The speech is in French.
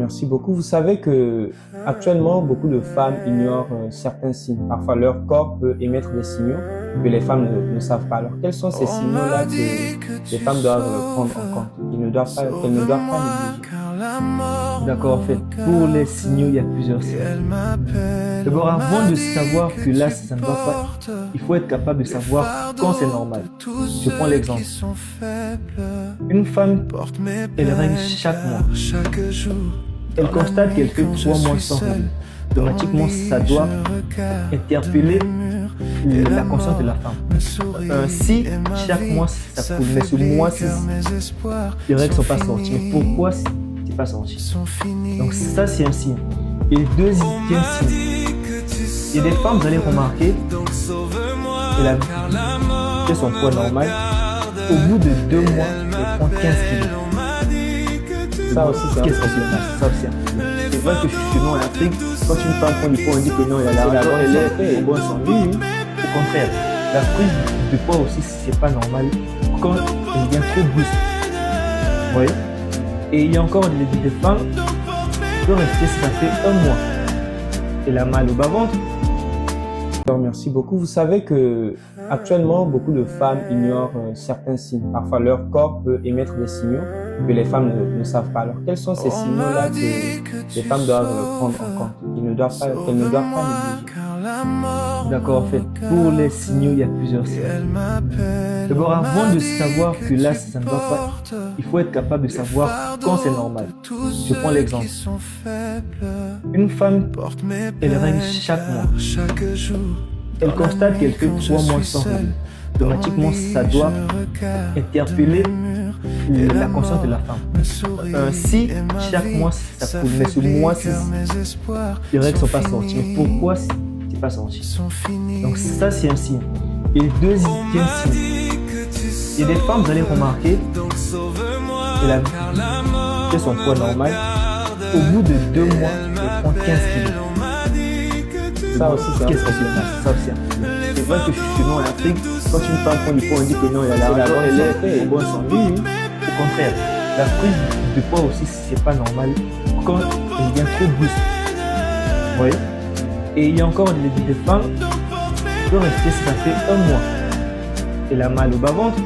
Merci beaucoup. Vous savez que actuellement, beaucoup de femmes ignorent certains signes. Parfois, leur corps peut émettre des signaux que les femmes ne savent pas. Alors, quels sont ces signaux-là que les femmes doivent prendre en compte, qu'elles ne doivent pas négliger? D'accord, en fait, pour les signaux, il y a plusieurs signes. D'abord, avant de savoir que là, ça ne va pas, il faut être capable de savoir quand c'est normal. Je prends l'exemple. Une femme, elle règle chaque mois. Elle constate qu'elle fait 3 mois sans règle. Automatiquement, ça doit interpeller la conscience de la femme. Si chaque mois ça coule, mais ce mois-ci, les règles ne sont pas sorties. Mais pourquoi c'est pas sorti? Donc ça, c'est un signe. Et le deuxième signe, il y a des femmes, vous allez remarquer, elle a fait son poids normal. Au bout de 2 mois, elle prend 15 kilos. Ça aussi, c'est C'est vrai que chez nous en Afrique, quand une femme prend du poids, on dit que non, elle est au bon santé. Au contraire, la prise de poids aussi, c'est pas normal quand elle devient trop brusque. Vous voyez? Et il y a encore des femmes qui peuvent rester, ça fait 1 mois. Elle a mal au bas-ventre. Merci beaucoup. Vous savez que actuellement, beaucoup de femmes ignorent certains signes. Parfois, leur corps peut émettre des signaux que les femmes ne savent pas. Alors, quels sont ces signaux-là que les femmes doivent prendre en compte, qu'elles ne doivent pas négliger? D'accord, en fait, pour les signaux, il y a plusieurs signes. D'abord, avant de savoir que là, ça ne va pas, il faut être capable de savoir quand c'est normal. Je prends l'exemple. Une femme, elle règle chaque mois. Elle constate qu'elle fait 3 mois sans règle. Automatiquement, ça doit interpeller la conscience de la femme. Si chaque mois ça coule, mais ce mois-ci, les règles ne sont pas sorties. Mais pourquoi c'est pas sorti? Donc ça, c'est un signe. Et le deuxième signe, il y a des femmes, vous allez remarquer, elle a fait son poids normal. Au bout de 2 mois, elle prend 15 kilos. Ça aussi, c'est vrai que chez nous en Afrique, quand une femme prend du poids, on dit que non, elle est au bon santé. Au contraire, la prise de poids aussi, c'est pas normal quand elle devient trop brusque. Vous voyez? Et il y a encore des femmes qui peuvent rester, ça fait 1 mois. Elle a mal au bas-ventre.